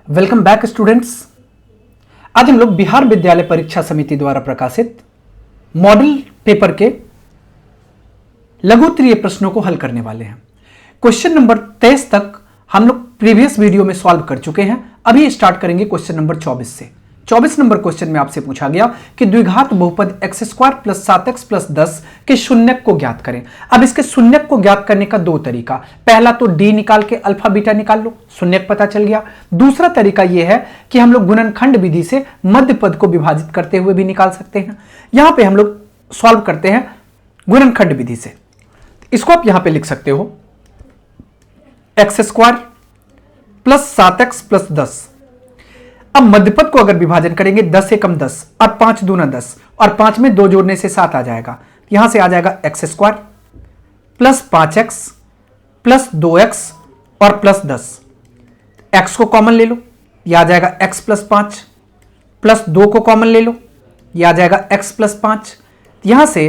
Welcome back students. आज हम लोग बिहार विद्यालय परीक्षा समिति द्वारा प्रकाशित मॉडल पेपर के लघु उत्तरीय प्रश्नों को हल करने वाले हैं। क्वेश्चन नंबर 23 तक हम लोग प्रीवियस वीडियो में सॉल्व कर चुके हैं। अभी स्टार्ट करेंगे क्वेश्चन नंबर 24 से। 24 नंबर क्वेश्चन में आपसे पूछा गया कि द्विघात बहुपद x square plus 7x plus 10 के शून्यक को ज्ञात करें। अब इसके शून्यक को ज्ञात करने का दो तरीका, पहला तो d निकाल के अल्फा बीटा निकाल लो, शून्यक पता चल गया। दूसरा तरीका यह है कि हम लोग गुणनखंड विधि से मध्य पद को विभाजित करते हुए भी निकाल सकते हैं। यहां पर हम लोग सॉल्व करते हैं गुणनखंड विधि से। इसको आप यहां पर लिख सकते हो x square plus 7x plus 10। अब मध्यपद को अगर विभाजन करेंगे 10 से कम 10 और 5 दूना 10 और 5 में 2 जोड़ने से 7 आ जाएगा। यहां से आ जाएगा x square plus 5x plus 2x और प्लस 10। x को कॉमन ले लो, यह आ जाएगा x प्लस 5 प्लस 2 को कॉमन ले लो, यह आ जाएगा x प्लस 5। यहां से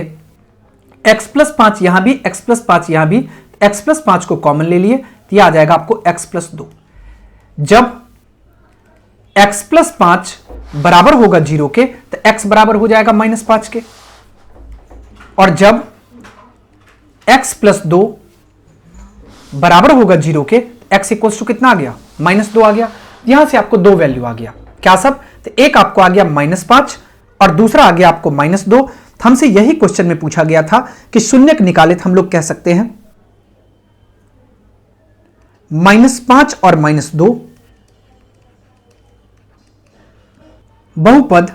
x प्लस 5 यहां भी, x प्लस 5 यहां भी, x प्लस 5 को कॉमन ले लिए, यह आ जाएगा आपको x प्लस 2। जब x प्लस 5 बराबर होगा 0 के तो x बराबर हो जाएगा -5 के, और जब x प्लस 2 बराबर होगा 0 के x इक्वल टू कितना आ गया, -2 आ गया। यहां से आपको दो वैल्यू आ गया, क्या सब, तो एक आपको आ गया -5 और दूसरा आ गया आपको -2। हमसे यही क्वेश्चन में पूछा गया था कि शून्यक निकाले तो हम लोग कह सकते हैं -5 और -2 बहुपद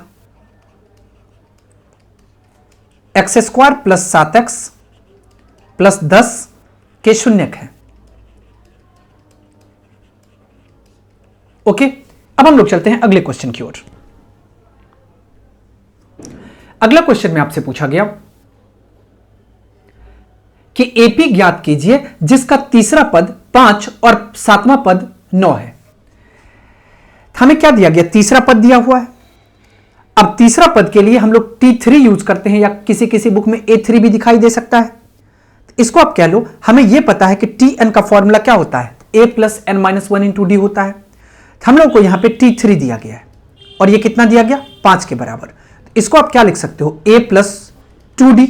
x square plus 7x plus 10 के शून्यक है। ओके, अब हम लोग चलते हैं अगले क्वेश्चन की ओर। अगला क्वेश्चन में आपसे पूछा गया कि एपी ज्ञात कीजिए जिसका तीसरा पद 5 और 7वां पद 9 है। हमें क्या दिया गया, तीसरा पद दिया हुआ है। अब तीसरा पद के लिए हम लोग T3 यूज करते हैं, या किसी किसी बुक में A3 भी दिखाई दे सकता है। इसको आप कह लो, हमें यह पता है कि Tn का फॉर्मूला क्या होता है, a plus n minus 1 into D होता है। हम लोग को यहां पे T3 दिया गया है और यह कितना दिया गया, 5 के बराबर। इसको आप क्या लिख सकते हो, a प्लस 2d,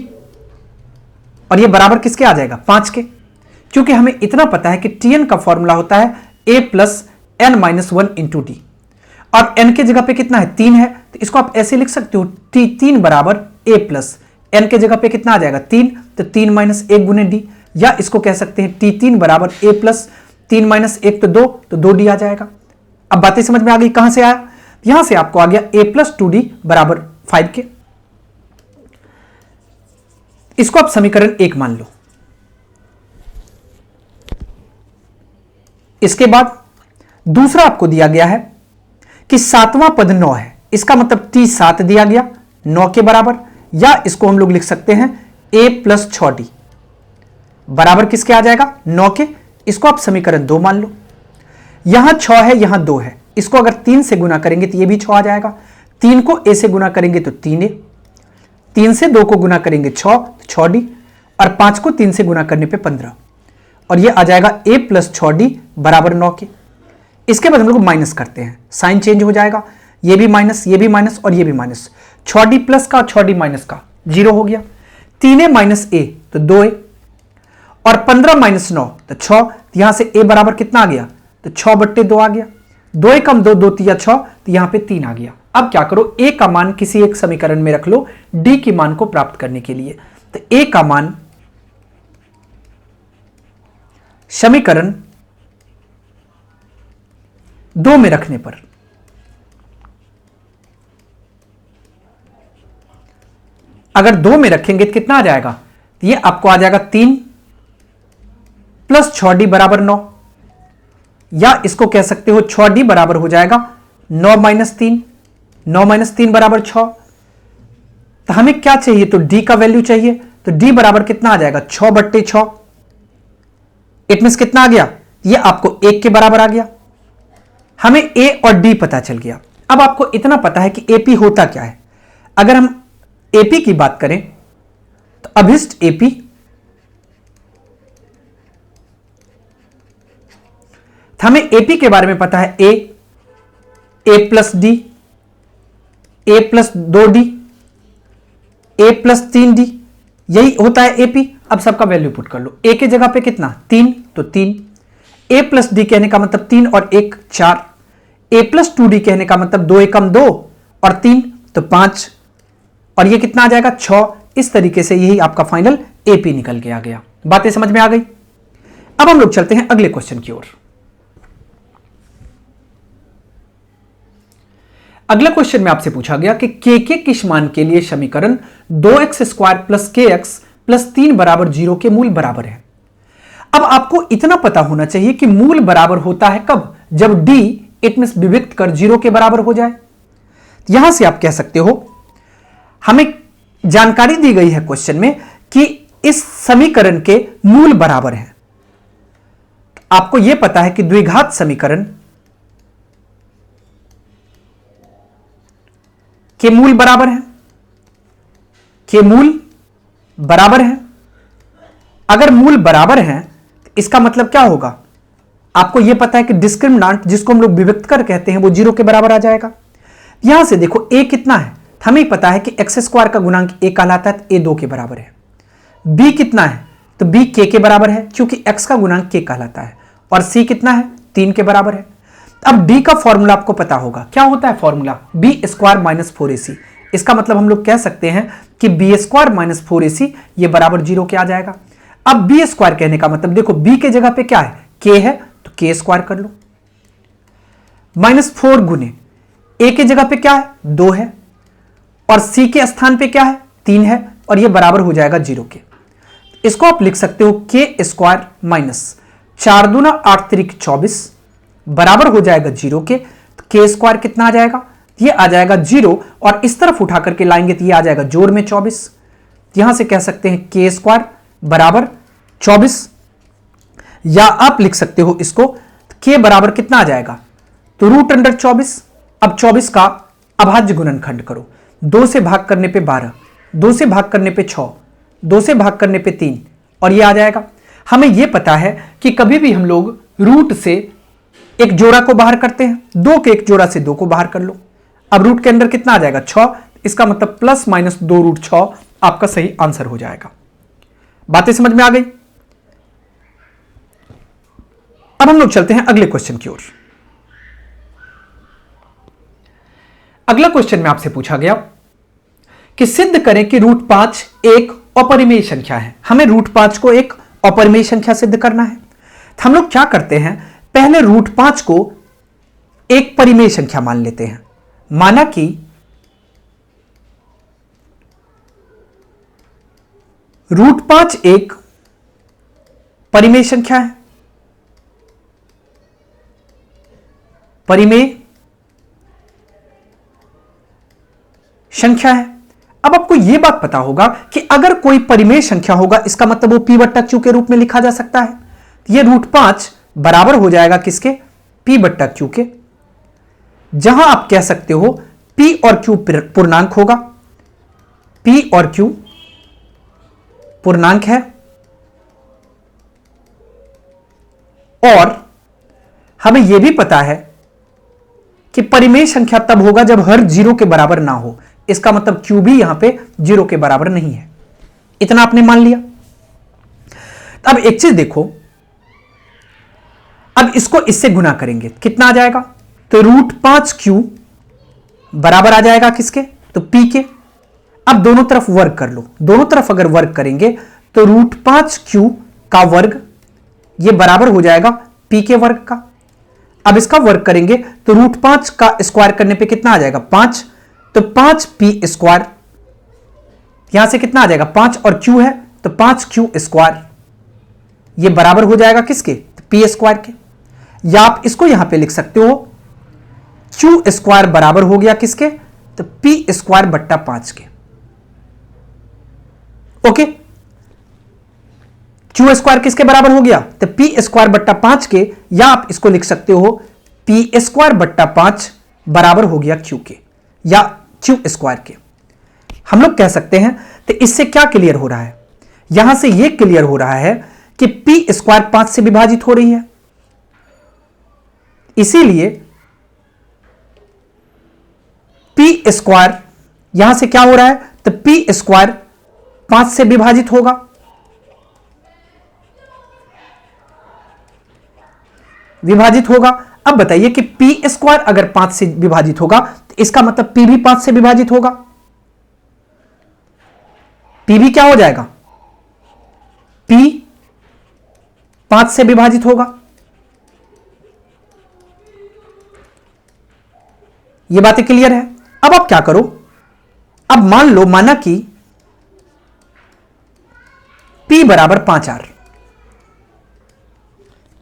और यह बराबर किसके आ जाएगा, 5 के, क्योंकि हमें इतना पता है कि Tn का फॉर्मूला होता है a plus n minus 1 into D, और n के जगह पे कितना है, 3 है, तो इसको आप ऐसे लिख सकते हो T3 बराबर a प्लस n के जगह पे कितना आ जाएगा, 3, तो 3 माइनस 1 गुने डी, या इसको कह सकते हैं T3 बराबर a प्लस 3 माइनस 1 तो 2, तो 2d आ जाएगा। अब बातें समझ में आ गई, कहां से आया, यहां से आपको आ गया a प्लस 2d बराबर 5 के। इसको आप समीकरण 1 मान लो। इसके बाद दूसरा आपको दिया गया है कि 7वां पद 9 है, इसका मतलब T7 दिया गया 9 के बराबर, या इसको हम लोग लिख सकते हैं a प्लस 6d बराबर किसके आ जाएगा, 9 के। इसको आप समीकरण 2 मान लो। यहां 6 है, यहां 2 है, इसको अगर 3 से गुना करेंगे तो ये भी 6 आ जाएगा। 3 को a से गुना करेंगे तो 3a, 3 से 2 को गुना करेंगे 6, 6d, और 5 को 3 से गुना करने पे 15, और ये आ जाएगा a प्लस 6d बराबर 9 के। इसके बाद हम लोग माइनस करते हैं, साइन चेंज हो जाएगा, ये भी माइनस, ये भी माइनस और ये भी माइनस, 6d प्लस का 6d माइनस का 0 हो गया। 3a माइनस a तो 2a, और 15 माइनस 9 तो 6, यहां से a बराबर कितना आ गया, तो 6/2 आ गया। 2 कम 2, 2 तिया 6, तो यहां पे 3 आ गया। अब क्या करो, a का मान किसी एक समीकरण में रख लो d की मान को प्राप्त करने के लिए। तो a का मान समीकरण 2 में रखने पर अगर 2 में रखेंगे तो कितना आ जाएगा, तो ये आपको आ जाएगा 3 प्लस 6d बराबर 9, या इसको कह सकते हो 6d बराबर हो जाएगा 9 माइनस 3, 9 माइनस 3 बराबर 6। तो हमें क्या चाहिए, तो d का वैल्यू चाहिए, तो d बराबर कितना आ जाएगा, 6/6। इट मींस कितना आ गया, ये आपको 1 के बराबर आ गया। हमें a और d पता चल गया। अब आपको इतना पता है कि AP होता क्या है। अगर हम AP की बात करें तो अभिष्ट AP हमें एपी के बारे में पता है, ए ए प्लस डी, ए प्लस 2d, ए प्लस 3d, यही होता है एपी। अब सबका वैल्यू पुट कर लो। ए के जगह पे कितना 3, तो 3। ए प्लस डी कहने का मतलब 3 और 1 4। ए प्लस 2d कहने का मतलब 2 एकम 2 और 3 तो 5, और ये कितना आ जाएगा 6। इस तरीके से यही आपका फाइनल एपी निकल के आ गया। बातें समझ में आ गई। अब हम लोग चलते हैं अगले क्वेश्चन की ओर। अगला क्वेश्चन में आपसे पूछा गया कि के किस मान के लिए समीकरण 2x² प्लस के एक्स प्लस 3 बराबर 0 के मूल बराबर है। अब आपको इतना पता होना चाहिए कि मूल बराबर होता है कब, जब d इट मींस विविक्त कर 0 के बराबर हो जाए। यहां से आप कह सकते हो, हमें जानकारी दी गई है क्वेश्चन में कि इस समीकरण के मूल बराबर हैं। आपको यह पता है कि द्विघात समीकरण के मूल बराबर है, के मूल बराबर है। अगर मूल बराबर हैं तो इसका मतलब क्या होगा, आपको यह पता है कि डिस्क्रिमिनांट जिसको हम लोग विविक्त कर कहते हैं वो 0 के बराबर आ जाएगा। यहां से देखो a कितना है, हमें पता है कि x² का गुणांक a कहलाता है, तो a 2 के बराबर है। b कितना है, तो b k के बराबर है क्योंकि x का गुणांक k कहलाता है, और c कितना है 3 के बराबर है। अब d का फॉर्मूला आपको पता होगा, क्या होता है फॉर्मूला b² माइनस 4ac। इसका मतलब हम लोग कह सकते हैं कि b² माइनस 4ac ये बराबर 0 के आ जाएगा। अब b² कहने का मतलब देखो b के जगह पे क्या है k है, तो k² कर लो, -4 गुने a के जगह पे क्या है 2 है, और c के स्थान पे क्या है 3 है, और ये बराबर हो जाएगा 0 के। इसको आप लिख सकते हो k² माइनस 4 दूना 8 त्रिक 24 बराबर हो जाएगा 0 के। तो k² कितना आ जाएगा, ये आ जाएगा 0, और इस तरफ उठा करके लाएंगे तो ये आ जाएगा जोड़ में 24। यहां से कह सकते हैं k² बराबर 24, या आप लिख सकते हो इसको k बराबर कितना आ जाएगा, तो √24। अब 24 का अभाज्य गुणनखंड करो, 2 से भाग करने पे 12, 2 से भाग करने पे 6, 2 से भाग करने पे 3, और ये आ जाएगा। हमें यह पता है कि कभी भी हम लोग रूट से एक जोड़ा को बाहर करते हैं, 2 के एक जोड़ा से 2 को बाहर कर लो। अब रूट के अंदर कितना आ जाएगा 6, इसका मतलब प्लस माइनस 2√6 आपका सही आंसर हो जाएगा। बातें समझ में आ गई। अब हम लोग चलते हैं अगले क्वेश्चन की ओर। अगला क्वेश्चन में आपसे पूछा गया कि सिद्ध करें कि √5 एक अपरिमेय संख्या है। हमें √5 को एक अपरिमेय संख्या सिद्ध करना है। तो हम लोग क्या करते हैं, पहले √5 को एक परिमेय संख्या मान लेते हैं। माना कि √5 एक परिमेय संख्या है, परिमेय संख्या है। अब आपको यह बात पता होगा कि अगर कोई परिमेय संख्या होगा इसका मतलब वो p/q के रूप में लिखा जा सकता है। ये √5 बराबर हो जाएगा किसके, p/q के, जहां आप कह सकते हो p और q पूर्णांक होगा, p और q पूर्णांक है, और हमें यह भी पता है कि परिमेय संख्या तब होगा जब हर 0 के बराबर ना हो। इसका मतलब q भी यहां पे 0 के बराबर नहीं है। इतना आपने मान लिया। अब एक चीज देखो, अब इसको इससे गुना करेंगे कितना आ जाएगा, तो √5q बराबर आ जाएगा किसके, तो p के। अब दोनों तरफ वर्ग कर लो, दोनों तरफ अगर वर्ग करेंगे तो √5q का वर्ग ये बराबर हो जाएगा p के वर्ग का। अब इसका वर्ग करेंगे तो √5 का स्क्वायर करने पे कितना आ जाएगा 5, तो 5p², यहां से कितना आ जाएगा 5 और q है तो 5q², ये बराबर हो जाएगा किसके, तो p² के। या आप इसको यहां पे लिख सकते हो q² बराबर हो गया किसके, तो p²/5 के। ओके, q² किसके बराबर हो गया, तो p²/5 के, या आप इसको लिख सकते हो p²/5 बराबर हो गया q के या q² के। हम लोग कह सकते हैं, तो इससे क्या क्लियर हो रहा है, यहां से यह क्लियर हो रहा है कि p² 5 से विभाजित हो रही है, इसीलिए पी स्क्वायर, यहां से क्या हो रहा है, तो पी स्क्वायर 5 से विभाजित होगा, विभाजित होगा। अब बताइए कि पी स्क्वायर अगर 5 से विभाजित होगा तो इसका मतलब पी भी 5 से विभाजित होगा। पी भी क्या हो जाएगा, पी 5 से विभाजित होगा। यह बातें क्लियर है। अब आप क्या करो, अब मान लो माना कि P बराबर 5R,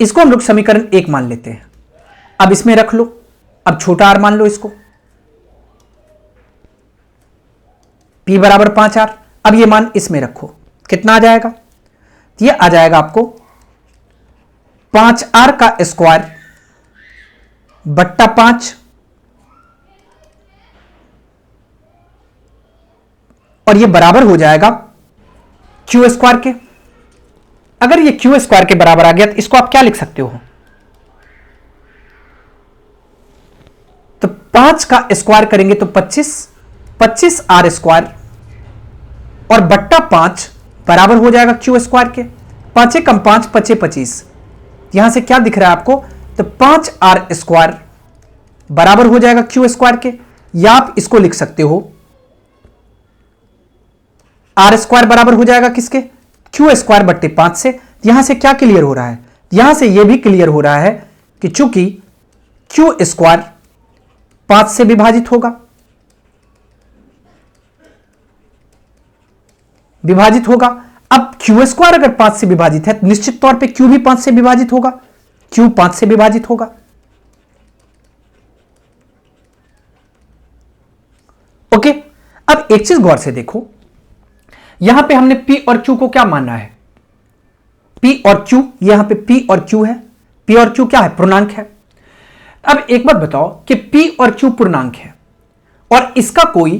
इसको हम लोग समीकरण 1 मान लेते हैं। अब इसमें रख लो, अब छोटा r मान लो इसको, P बराबर 5R। अब ये मान इसमें रखो, कितना आ जाएगा, तो ये आ जाएगा आपको 5R का स्क्वायर बट्टा 5, और ये बराबर हो जाएगा क्यू स्क्वायर के। अगर ये क्यू स्क्वायर के बराबर आ गया तो इसको आप क्या लिख सकते हो, तो 5 का स्क्वायर करेंगे तो 25 आर स्क्वायर और बट्टा 5 बराबर हो जाएगा क्यू स्क्वायर के। 5 कम 5 5 25, यहां से क्या दिख रहा है आपको, तो 5 आर स्क्वायर बराबर हो जाएगा क्यू स्क्वायर के, या आप इसको लिख सकते हो आर स्क्वायर बराबर हो जाएगा किसके, क्यू स्क्वायर बट्टे 5 से। यहां से क्या क्लियर हो रहा है, यहां से यह भी क्लियर हो रहा है कि चूंकि क्यू स्क्वायर 5 से विभाजित होगा, विभाजित होगा। अब क्यू स्क्वायर अगर 5 से विभाजित है तो निश्चित तौर पे क्यू भी 5 से विभाजित होगा, क्यू 5 से विभाजित होगा। ओके, अब एक चीज गौर से देखो, यहां पे हमने P और Q को क्या माना है, P और Q, यहां पे P और Q है, P और Q क्या है, पूर्णांक है। अब एक बात बताओ कि P और Q पूर्णांक है और इसका कोई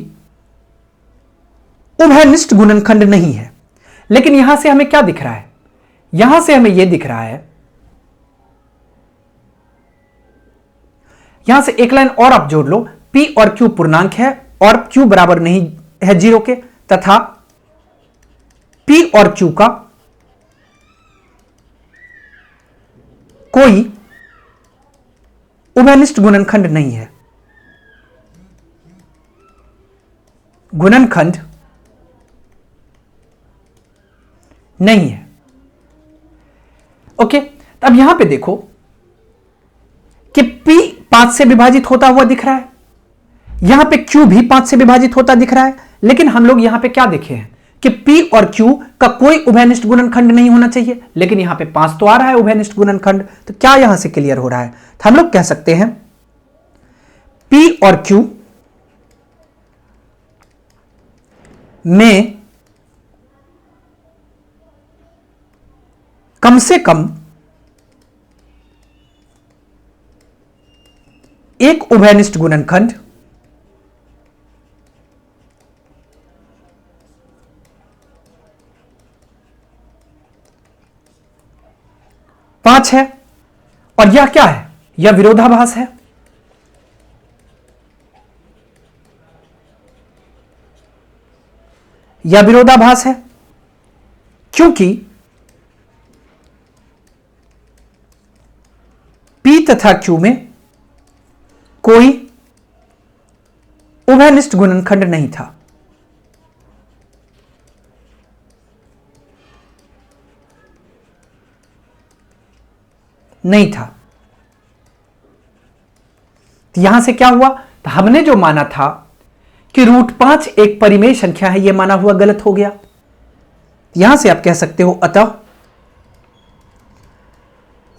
उभयनिष्ठ गुणनखंड नहीं है, लेकिन यहां से हमें क्या दिख रहा है, यहां से हमें यह दिख रहा है, यहां से एक लाइन और आप जोड़ लो, P और Q पूर्णांक है और Q बराबर नहीं है 0 के, तथा P और Q का कोई उभयनिष्ठ गुणनखंड नहीं है, गुणनखंड नहीं है। ओके, अब यहां पे देखो कि P 5 से विभाजित होता हुआ दिख रहा है, यहां पे Q भी 5 से विभाजित होता दिख रहा है, लेकिन हम लोग यहां पे क्या देखे हैं कि P और Q का कोई उभयनिष्ठ गुणनखंड नहीं होना चाहिए, लेकिन यहां पे 5 तो आ रहा है उभयनिष्ठ गुणनखंड। तो क्या यहां से क्लियर हो रहा है, तो हम लोग कह सकते हैं P और Q में कम से कम एक उभयनिष्ठ गुणनखंड पांच है, और यह क्या है, यह विरोधाभास है। यह विरोधाभास है क्योंकि P तथा Q में कोई उभयनिष्ठ गुणनखंड नहीं था। नहीं था, तो यहां से क्या हुआ, तो हमने जो माना था कि √5 एक परिमेय संख्या है, यह माना हुआ गलत हो गया। यहां से आप कह सकते हो अतः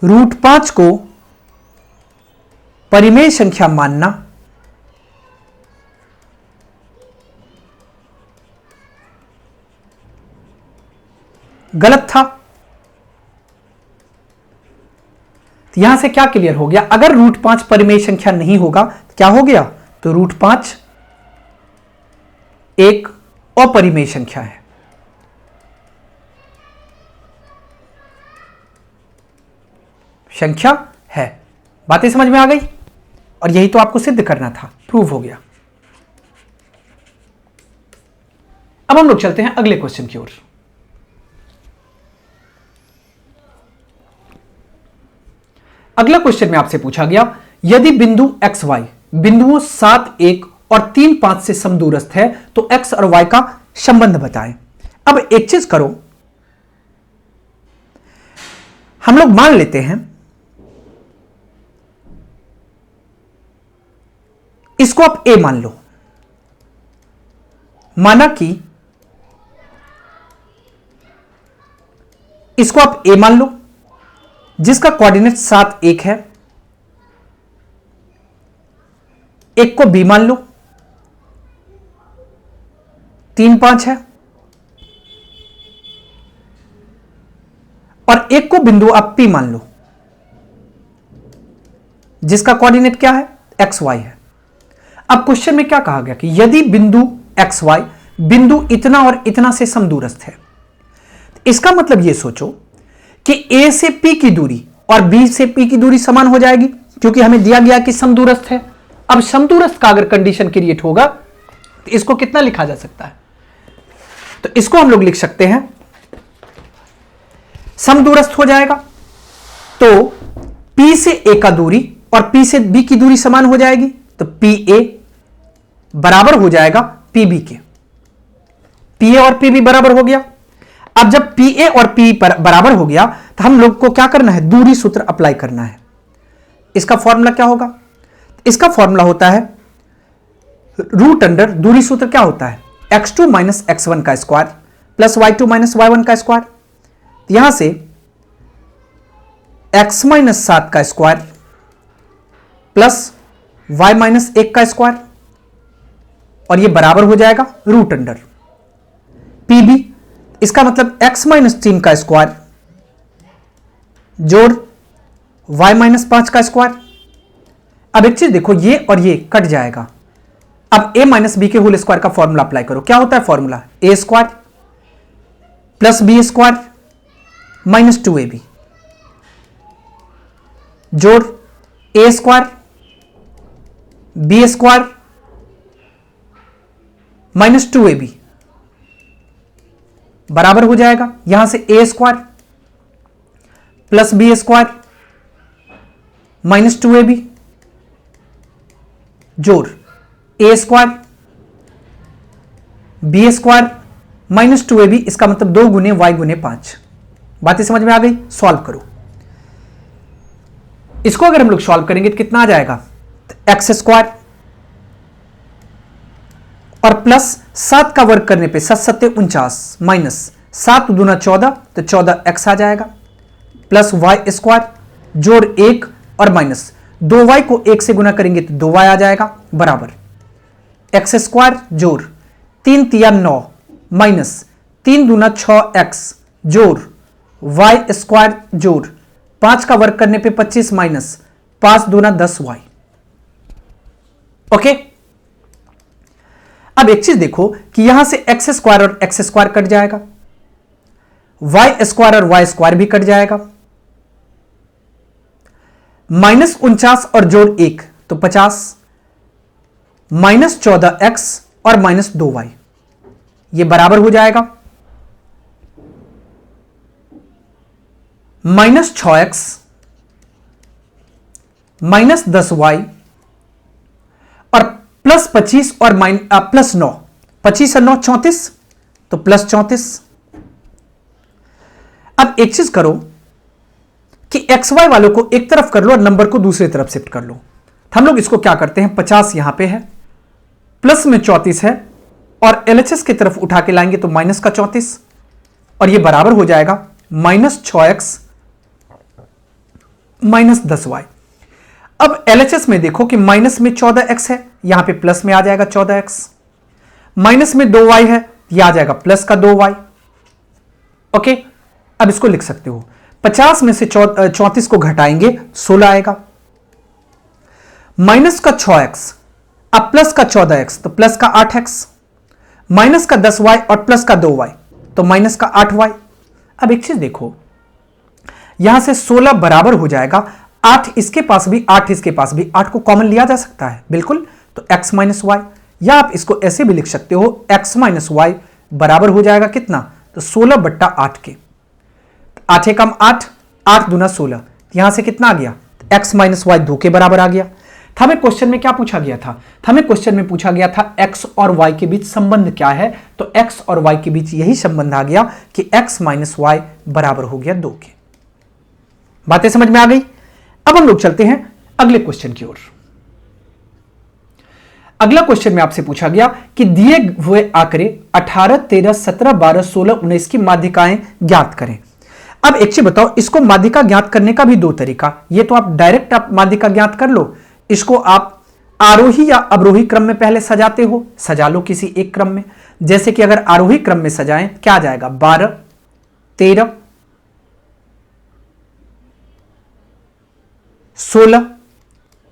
√5 को परिमेय संख्या मानना गलत था। तो यहां से क्या क्लियर हो गया, अगर √5 परिमेय संख्या नहीं होगा तो क्या हो गया, तो √5 एक अपरिमेय संख्या है। संख्या है। बातें समझ में आ गई, और यही तो आपको सिद्ध करना था, प्रूव हो गया। अब हम लोग चलते हैं अगले क्वेश्चन की ओर। अगला क्वेश्चन में आपसे पूछा गया, यदि बिंदु एक्स वाई बिंदुओं 7, 1 और 3, 5 से समदूरस्थ है तो एक्स और वाई का संबंध बताएं। अब एक चीज करो, हम लोग मान लेते हैं, इसको आप ए मान लो। माना कि इसको आप ए मान लो जिसका कोऑर्डिनेट 7, 1 है। एक को बी मान लो, 3, 5 है। और एक को बिंदु आप पी मान लो जिसका कोऑर्डिनेट क्या है, एक्स वाई है। अब क्वेश्चन में क्या कहा गया कि यदि बिंदु एक्स वाई बिंदु इतना और इतना से समदूरस्थ है, इसका मतलब यह सोचो कि ए से पी की दूरी और बी से पी की दूरी समान हो जाएगी, क्योंकि हमें दिया गया कि समदूरस्थ है। अब समदूरस्थ का अगर कंडीशन क्रिएट होगा तो इसको कितना लिखा जा सकता है, तो इसको हम लोग लिख सकते हैं समदूरस्थ हो जाएगा तो P से A का दूरी और P से B की दूरी समान हो जाएगी, तो PA बराबर हो जाएगा PB के। PA और PB बराबर हो गया। अब जब PA और P बराबर हो गया तो हम लोग को क्या करना है, दूरी सूत्र अप्लाई करना है। इसका फॉर्मूला क्या होगा, इसका फॉर्मूला होता है रूट अंडर, दूरी सूत्र क्या होता है, x2 माइनस x1 का square plus y2 minus y1 का स्क्वायर। यहां से x माइनस 7 का स्क्वायर प्लस y माइनस 1 का स्क्वायर, और यह बराबर हो जाएगा रूट अंडर PB, इसका मतलब x माइनस 3 का स्क्वायर जोड़ y माइनस 5 का स्क्वायर। अब एक चीज देखो, ये और ये कट जाएगा। अब a माइनस बी के होल स्क्वायर का फॉर्मूला अप्लाई करो। क्या होता है formula, a square plus B square minus 2ab जोड़ a square B square minus 2ab बराबर हो जाएगा, यहां से a square plus B square minus 2ab जोड़ a square B square minus 2ab, इसका मतलब 2 गुने y गुने 5। बातें समझ में आ गई, सॉल्व करो। इसको अगर हम लोग सॉल्व करेंगे तो कितना आ जाएगा, एक्स स्क्वायर और प्लस 7 का वर्ग करने पे 7 सत्ते 49 माइनस 7 दूना 14, तो 14x आ जाएगा प्लस y स्क्वायर जोड़ 1 और माइनस 2y को 1 से गुना करेंगे तो 2y आ जाएगा बराबर एक्स स्क्वायर जोड़ 3 तिया 9 माइनस 3 दूना 6x जोड़ y स्क्वायर जोड़ 5 का वर्ग करने पे 25 माइनस 5 दूना 10y। ओके, अब एक चीज देखो कि यहां से एक्स स्क्वायर और एक्स स्क्वायर कट जाएगा, y स्क्वायर और y स्क्वायर भी कट जाएगा, माइनस 49 और जोड़ 1 तो 50 माइनस 14x और माइनस 2y, ये बराबर हो जाएगा माइनस 6x माइनस 10y और प्लस 25 और प्लस 9, 25 और 9 34, तो प्लस 34। अब एक चीज करो कि एक्स वाई वालों को एक तरफ कर लो और नंबर को दूसरी तरफ शिफ्ट कर लो। हम लोग इसको क्या करते हैं, 50 यहां पे है, प्लस में 34 है और एलएचएस की तरफ उठा के लाएंगे तो माइनस का 34, और ये बराबर हो जाएगा माइनस 6x माइनस 10y। अब एलएचएस में देखो कि माइनस में 14x है, यहां पे प्लस में आ जाएगा 14x, माइनस में 2y है, यह आ जाएगा प्लस का 2y। ओके, अब इसको लिख सकते हो 50 में से 34 को घटाएंगे 16 आएगा, माइनस का 6x अब प्लस का 14x तो प्लस का 8x, माइनस का 10y और प्लस का 2y तो माइनस का 8y। अब एक चीज देखो, यहां से 16 बराबर हो जाएगा 8 इसके पास भी 8 इसके पास भी, 8 को कॉमन लिया जा सकता है बिल्कुल, तो x माइनस वाई, या आप इसको ऐसे भी लिख सकते हो x माइनस वाई बराबर हो जाएगा कितना, तो 16/8 के। 8 एकम 8, 8 दूना 16, यहां से कितना आ गया, x माइनस वाई 2 के बराबर आ गया। था हमें क्वेश्चन में क्या पूछा गया था, हमें क्वेश्चन में पूछा गया था x और y के बीच संबंध क्या है, तो x और y के बीच यही संबंध आ गया कि x माइनस वाई बराबर हो गया 2 के। बातें समझ में आ गई। अब हम लोग चलते हैं अगले क्वेश्चन की ओर। अगला क्वेश्चन में आपसे पूछा गया कि दिए हुए आंकड़े 18, 13, 17, 12, 16, 19 की माध्यिकाएं ज्ञात करें। अब एक चीज बताओ, इसको माध्यिका ज्ञात करने का भी दो तरीका, ये तो आप डायरेक्ट आप माध्यिका ज्ञात कर लो, इसको आप आरोही या अवरोही क्रम में पहले सजाते हो, सजा लो किसी एक क्रम में। जैसे कि अगर आरोही क्रम में सजाएं, क्या आ जाएगा, 12, 13, 16,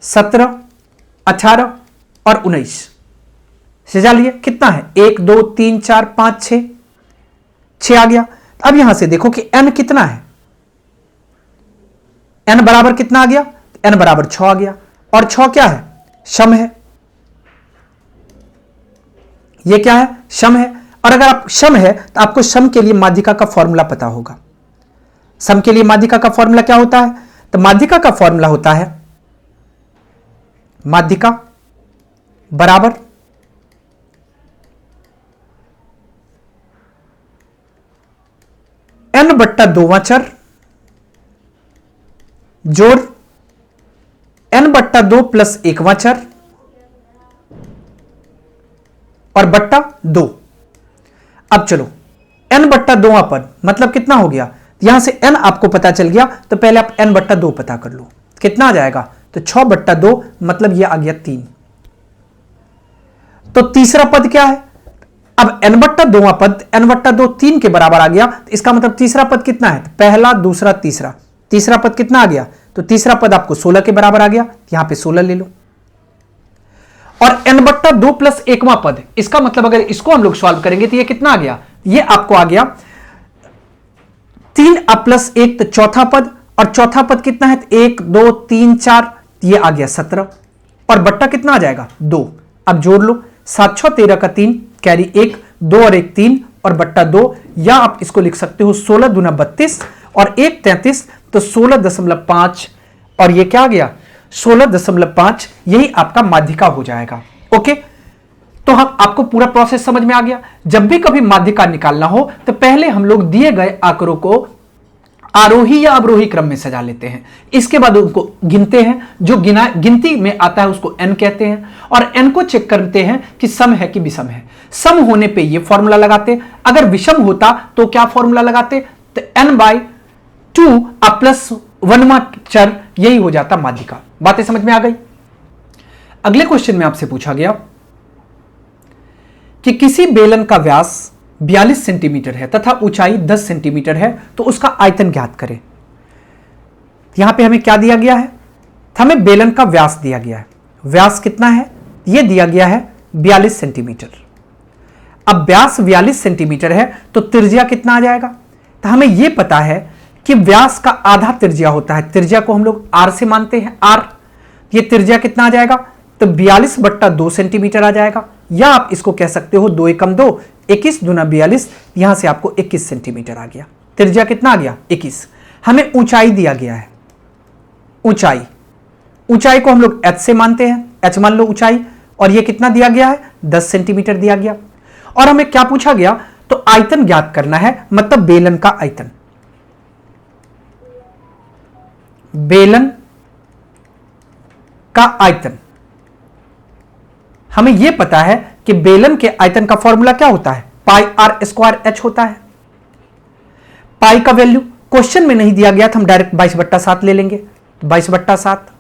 17, 18 और 19 सजा लिए। कितना है, 1, 2, 3, 4, 5, 6, 6 आ गया। अब यहां से देखो कि n कितना है, n बराबर कितना आ गया, n बराबर 6 आ गया। और 6 क्या है, सम है। ये क्या है, सम है। और अगर आप सम है तो आपको सम के लिए माध्यिका का फॉर्मूला पता होगा। सम के लिए माध्यिका का फॉर्मूला क्या होता है, तो माध्यिका का फॉर्मूला होता है माध्यिका बराबर n/2वां चर जोड़ n/2 प्लस 1वां चर और बट्टा 2। अब चलो n/2वां पद मतलब कितना हो गया, यहां से n आपको पता चल गया तो पहले आप n/2 पता कर लो, कितना आ जाएगा, तो 6/2 मतलब यह आ गया 3। तो तीसरा पद क्या है, अब n/2वां पद n/2 3 के बराबर आ गया, तो इसका मतलब तीसरा पद कितना है, पहला दूसरा तीसरा, तीसरा पद कितना आ गया, तो तीसरा पद आपको 16 के बराबर आ गया, यहां पे 16 ले लो। और n/2 प्लस 1वां पद, इसका मतलब अगर इसको हम लोग सॉल्व करेंगे तो ये कितना आ गया, ये आपको आ गया 3 प्लस 1 तो चौथा पद, और चौथा पद कितना है, 1, 2, 3, 4, ये आ गया 17 और बट्टा कितना आ जाएगा 2। अब जोड़ लो, 7, 6, 13 का 3 कैरी 1, 2 और 1 3 और बट्टा 2, या आप इसको लिख सकते हो 16 दूना 32 और 1 33, तो 16.5 और ये क्या आ गया 16.5, यही आपका माध्यिका हो जाएगा। ओके, तो हम आपको पूरा प्रोसेस समझ में आ गया। जब भी कभी माध्यिका निकालना हो तो पहले हम लोग दिए गए आंकड़ों को आरोही या अवरोही क्रम में सजा लेते हैं, इसके बाद उनको गिनते हैं, जो गिनती में आता है उसको n कहते हैं, और n को चेक करते हैं कि सम है कि विषम है। सम होने पे ये फॉर्मूला लगाते, अगर विषम होता तो क्या फॉर्मूला लगाते, तो n/2 प्लस 1वां चर, यही हो जाता माध्यिका। बातें समझ में आ गई। अगले क्वेश्चन में आपसे पूछा गया कि किसी बेलन का व्यास 42 सेंटीमीटर है तथा ऊंचाई 10 सेंटीमीटर है, तो उसका आयतन ज्ञात करें। यहां पे हमें क्या दिया गया है, हमें बेलन का व्यास दिया गया है, व्यास कितना है, यह दिया गया है 42 सेंटीमीटर। अब व्यास 42 सेंटीमीटर है तो त्रिज्या कितना आ जाएगा, तो हमें यह पता है कि व्यास का आधा त्रिज्या होता है, त्रिज्या को हम लोग r से मानते हैं, r, ये त्रिज्या कितना आ जाएगा, तो 42/2 सेंटीमीटर आ जाएगा, या आप इसको कह सकते हो 2 एकम 2, 21 दूना 42, यहां से आपको 21 सेंटीमीटर आ गया। त्रिज्या कितना आ गया 21। हमें ऊंचाई दिया गया है, ऊंचाई को हम लोग h से मानते हैं, h मान लो ऊंचाई, और ये कितना दिया गया है 10 सेंटीमीटर दिया गया। और हमें क्या पूछा गया, तो आयतन ज्ञात करना है, मतलब बेलन का आयतन, बेलन का आयतन। हमें यह पता है कि बेलन के आयतन का फॉर्मूला क्या होता है, पाई r स्क्वायर h होता है। पाई का वैल्यू क्वेश्चन में नहीं दिया गया था, हम डायरेक्ट 22/7 ले लेंगे, 22/7।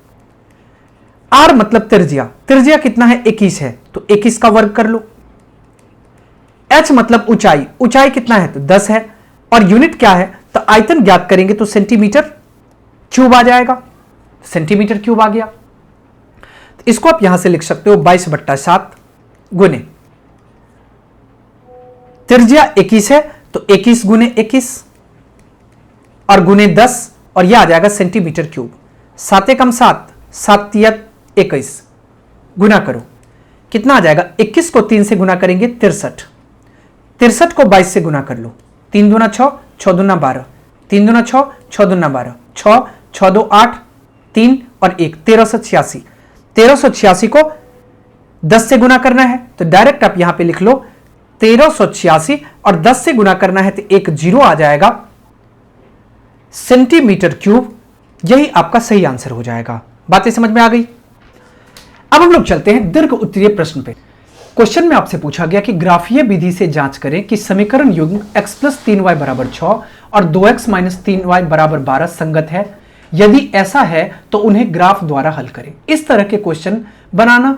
r मतलब त्रिज्या, त्रिज्या कितना है 21 है, तो 21 का वर्ग कर लो। h मतलब ऊंचाई, ऊंचाई कितना है, तो 10 है, और यूनिट क्या है, तो आयतन ज्ञात करेंगे तो सेंटीमीटर क्यूब आ जाएगा, सेंटीमीटर क्यूब आ गया। तो इसको आप यहां से लिख सकते हो 22/7 गुने त्रिज्या 21 है, तो 21 गुने 21 और गुने 10, और यह आ जाएगा सेंटीमीटर क्यूब। 7 एकम 7, 7 तिया 21, गुना करो, कितना आ जाएगा, 21 को 3 से गुना करेंगे 63, 63 को 22 से गुना कर लो, 3 दूना 6, 6 दूना 12, 3 दूना 6, 6 दूना 12, 6, 6 दो 8, 3 और 1, 1386। 1386 को 10 से गुना करना है तो डायरेक्ट आप यहां पे लिख लो 1386 और 10 से गुना करना है तो एक जीरो आ जाएगा, सेंटीमीटर क्यूब। यही आपका सही आंसर हो जाएगा। बातें समझ में आ गई। अब हम लोग चलते हैं दीर्घ उत्तरीय प्रश्न पे। क्वेश्चन में आपसे पूछा गया कि ग्राफीय विधि से जांच करें कि समीकरण युग्म x + 3y = 6 और 2x - 3y = 12 संगत है। यदि ऐसा है तो उन्हें ग्राफ द्वारा हल करें। इस तरह के क्वेश्चन बनाना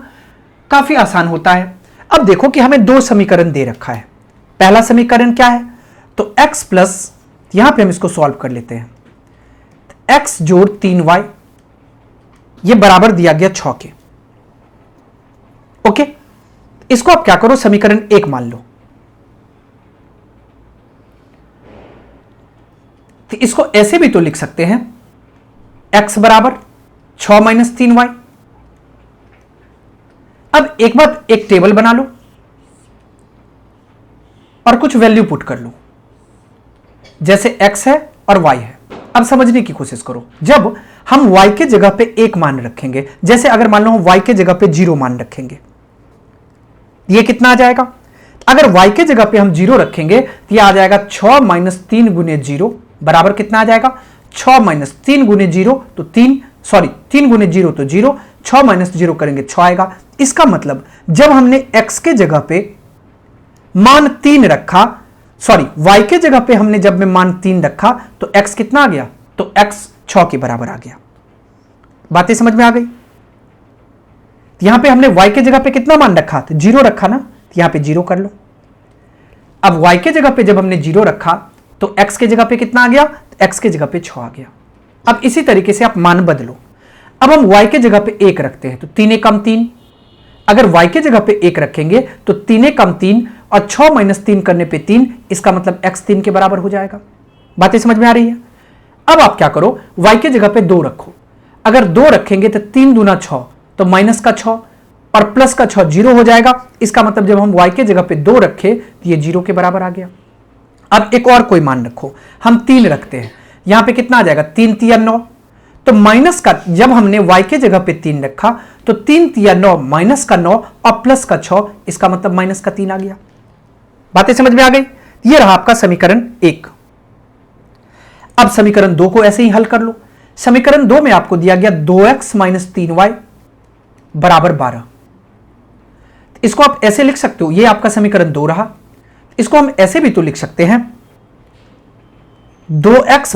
काफी आसान होता है। अब देखो कि हमें दो समीकरण दे रखा है। पहला समीकरण क्या है, तो x प्लस, यहां पे हम इसको सॉल्व कर लेते हैं, x जोड़ 3y ये बराबर दिया गया 6 के। ओके, इसको आप क्या करो, समीकरण 1 मान लो। तो इसको ऐसे भी तो लिख सकते हैं, x बराबर 6 - 3y। अब एक बार एक टेबल बना लो और कुछ वैल्यू पुट कर लो, जैसे x है और y है। अब समझने की कोशिश करो, जब हम y के जगह पे एक मान रखेंगे, जैसे अगर मान लो हम y के जगह पे 0 मान रखेंगे, ये कितना आ जाएगा? अगर y के जगह पे हम 0 रखेंगे तो ये आ जाएगा 6 - 3 × 0 बराबर कितना आ जाएगा? 6 - 3 × 0 तो 3 × 0 तो 0, 6 - 0 करेंगे 6 आएगा। इसका मतलब जब हमने x के जगह पे मान 3 रखा, y के जगह पे हमने जब में मान 3 रखा तो x कितना आ गया? तो x 6 के बराबर आ गया। बातें समझ में आ गई? यहां पे हमने y के जगह पे कितना मान रखा? तो 0 रखा ना, तो यहां पे 0 कर लो। अब y के जगह पे जब हमने 0 रखा तो x के जगह पे कितना आ गया? तो x के जगह पे 6 आ गया। अब इसी तरीके से आप मान बदलो। अब हम y के जगह पे 1 रखते हैं तो 3 × 3, अगर y के जगह पे 1 रखेंगे तो 3 × 3 और 6 - 3 करने पे 3, इसका मतलब x 3 के बराबर हो जाएगा। बातें समझ में आ रही है? अब आप क्या करो, y के जगह पे 2 रखो। अगर 2 रखेंगे तो 3 दूना 6 तो माइनस का 6 और प्लस का 6 0 हो जाएगा। इसका मतलब जब हम y के जगह पे 2 रखे तो ये 0 के बराबर आ गया। अब एक और कोई मान रखो, हम 3 रखते हैं, यहां पे कितना आ जाएगा? 3 × 3 = 9, तो माइनस का, जब हमने y के जगह पे 3 रखा तो 3 × 3 = 9, माइनस का 9 और प्लस का 6, इसका मतलब माइनस का 3 आ गया। बातें समझ में आ गई? ये रहा आपका समीकरण 1। अब समीकरण 2 को ऐसे ही हल कर लो। समीकरण 2 में आपको दिया गया 2x - 3y = 12। इसको आप ऐसे लिख सकते हो, ये आपका समीकरण 2 रहा। इसको हम ऐसे भी तो लिख सकते हैं, 2x =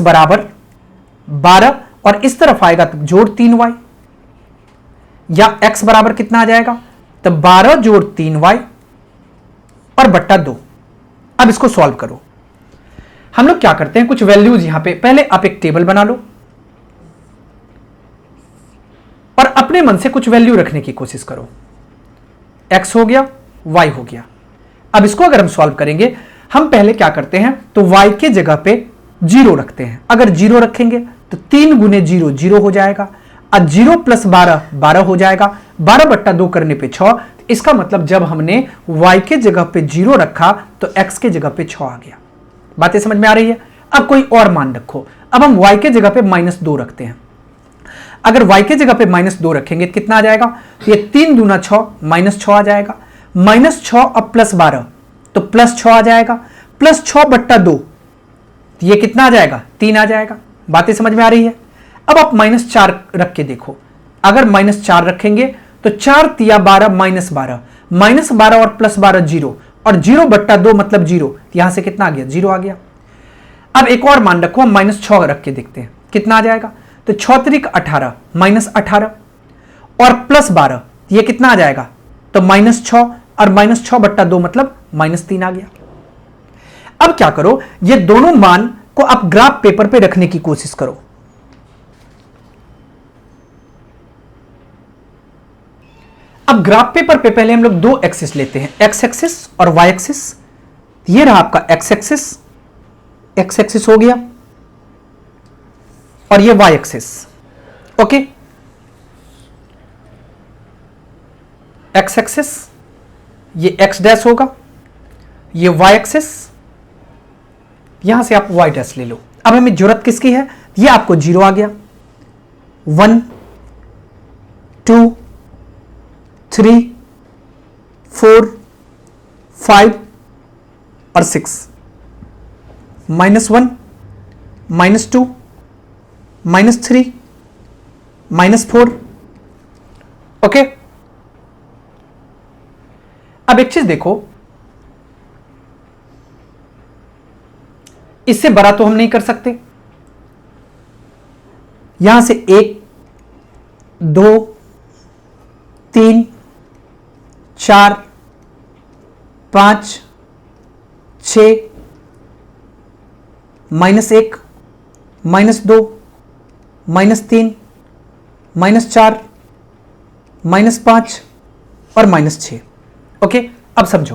12 और इस तरफ आएगा तो जोड़ 3y, या x बराबर कितना आ जाएगा? तो 12 जोड़ 3y और बट्टा 2। अब इसको सॉल्व करो। हम लोग क्या करते हैं, कुछ वैल्यूज यहां पे, पहले आप एक टेबल बना लो और अपने मन से कुछ वैल्यू रखने की कोशिश करो। x हो गया, y हो गया। अब इसको अगर हम सॉल्व करेंगे, हम पहले क्या करते हैं, तो y के जगह पे 0 रखते हैं। अगर 0 रखेंगे तो 3 × 0 0 हो जाएगा, और 0 + 12 12 हो जाएगा। 12 बट्टा 2 करने पे 6, इसका मतलब जब हमने y के जगह पे 0 रखा तो x के जगह पे 6 आ गया। बातें समझ में आ रही है? अब कोई और मान रखो। अब हम y के जगह पे -2 रखते हैं। अगर y के जगह पे -2 रखेंगे तो कितना आ जाएगा? तो ये 3 दूना 6, -6 आ जाएगा। -6 और +12 तो +6 आ जाएगा। +6 बट्टा 2 तो ये कितना आ जाएगा? 3 आ जाएगा। बातें समझ में आ रही है? अब आप -4 रख के देखो। अगर -4 रखेंगे तो 4 × 3 = 12, -12, -12 और +12 0, और 0 बट्टा 2 मतलब 0, यहां से कितना आ गया? 0 आ गया। अब एक और मान रखो, हम -6 रख के देखते हैं कितना आ जाएगा। तो 6 × 3 = 18, -18 और +12, ये कितना आ जाएगा? तो -6 और -6 बट्टा 2 मतलब -3 आ गया। अब क्या करो, ये दोनों मान को आप ग्राफ पेपर पे रखने की कोशिश करो। अब ग्राफ पेपर पे पहले हम लोग 2 एक्सिस लेते हैं, x एक्सिस और y एक्सिस। ये रहा आपका x एक्सिस हो गया, और ये y axis. Okay, x axis ये x डैश होगा, ये y एक्सिस, यहां से आप y डैश ले लो। अब हमें जरूरत किसकी है, ये आपको 0 आ गया, 1 2 3 4 5 और 6, -1 -2 -3 -4। ओके, अब एक चीज देखो, इससे बड़ा तो हम नहीं कर सकते, यहां से 1 2 3 4 5 6 -1 -2 -3 -4 -5 और -6। ओके, अब समझो,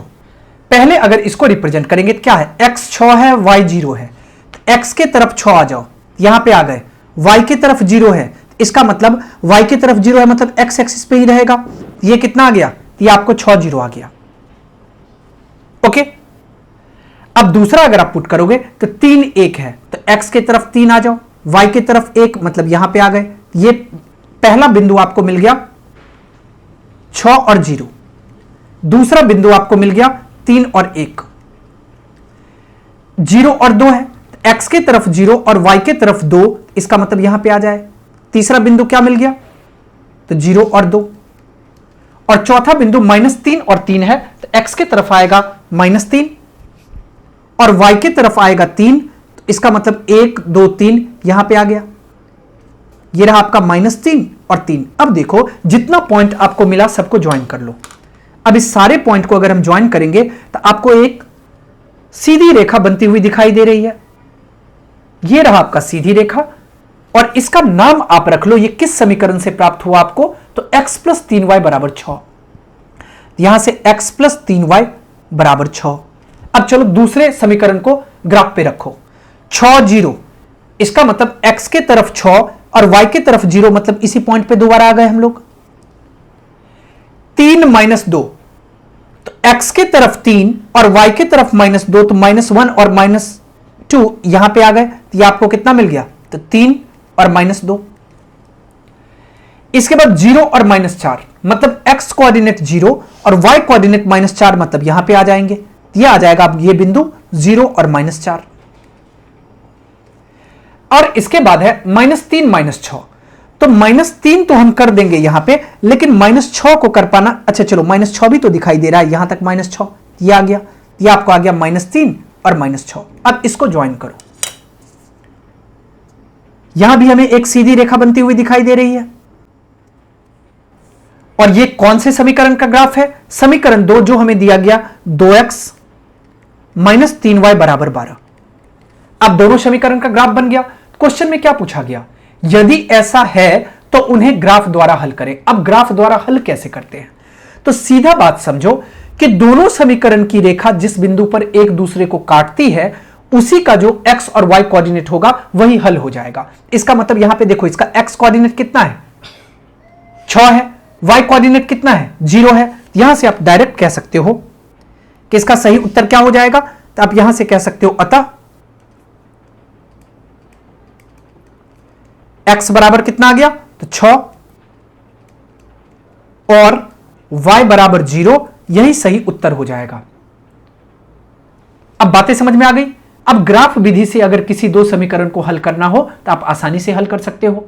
पहले अगर इसको रिप्रेजेंट करेंगे तो क्या है, x 6 है y 0 है, तो x के तरफ 6 आ जाओ, यहां पे आ गए, y की तरफ 0 है, इसका मतलब y की तरफ 0 है, मतलब x एक्सिस पे ही रहेगा, ये कितना आ गया, ये आपको 6 0 आ गया। ओके, अब दूसरा अगर आप पुट करोगे तो 3 1 है, तो x के तरफ 3 आ जाओ, y की तरफ 1, मतलब यहां पे आ गए, ये पहला बिंदु आपको मिल गया 6 और 0, दूसरा बिंदु आपको मिल गया 3 और 1, 0 और 2 है, x की तरफ 0 और y की तरफ 2, इसका मतलब यहां पे आ जाए, तीसरा बिंदु क्या मिल गया, तो 0 और 2, और चौथा बिंदु -3 और 3 है, तो x की तरफ आएगा -3 और y की तरफ आएगा 3, तो इसका मतलब 1 2 3 यहां पे आ गया, ये रहा आपका -3 और 3। अब देखो, जितना पॉइंट आपको मिला सबको ज्वाइन कर लो। अब इस सारे पॉइंट को अगर हम ज्वाइन करेंगे तो आपको एक सीधी रेखा बनती हुई दिखाई दे रही है, ये रहा आपका सीधी रेखा, और इसका नाम आप रख लो, ये किस समीकरण से प्राप्त हुआ आपको, तो x + 3y = 6, यहां से x + 3y = 6। अब चलो दूसरे समीकरण को ग्राफ पे रखो, 6 0, इसका मतलब x के तरफ 6 और y के तरफ 0, मतलब इसी पॉइंट पे दोबारा आ गए हम लोग। 3 -2, तो x के तरफ 3 और y के तरफ -2, तो -1 और -2 यहां पे आ गए, तो ये आपको कितना मिल गया, तो 3 और -2। इसके बाद 0 और -4, मतलब x कोऑर्डिनेट 0 और y कोऑर्डिनेट -4, मतलब यहां पे आ जाएंगे, ये आ जाएगा अब ये बिंदु 0 और -4। और इसके बाद है -3 -6, तो -3 तो हम कर देंगे यहां पे, लेकिन -6 को कर पाना, अच्छा चलो -6 भी तो दिखाई दे रहा है, यहां तक -6, ये आ गया, ये आपको आ गया -3 और -6। अब इसको ज्वाइन करो, यहां भी हमें एक सीधी रेखा बनती हुई दिखाई दे रही है, और ये कौन से समीकरण का ग्राफ है, समीकरण 2, जो हमें दिया गया 2x - 3y = 12। अब दोनों समीकरण का ग्राफ बन गया। क्वेश्चन में क्या पूछा गया, यदि ऐसा है तो उन्हें ग्राफ द्वारा हल करें। अब ग्राफ द्वारा हल कैसे करते हैं, तो सीधा बात समझो कि दोनों समीकरण की रेखा जिस बिंदु पर एक दूसरे को काटती है, उसी का जो x और y कोऑर्डिनेट होगा वही हल हो जाएगा। इसका मतलब यहां पे देखो, इसका x कोऑर्डिनेट कितना है, 6 है, y कोऑर्डिनेट कितना है, 0 है। यहां से आप डायरेक्ट कह सकते हो कि इसका सही उत्तर क्या हो जाएगा, तो आप यहां से कह सकते हो, अतः x बराबर कितना आ गया, तो 6 और y बराबर 0, यही सही उत्तर हो जाएगा। अब बातें समझ में आ गई। अब ग्राफ विधि से अगर किसी दो समीकरण को हल करना हो तो आप आसानी से हल कर सकते हो।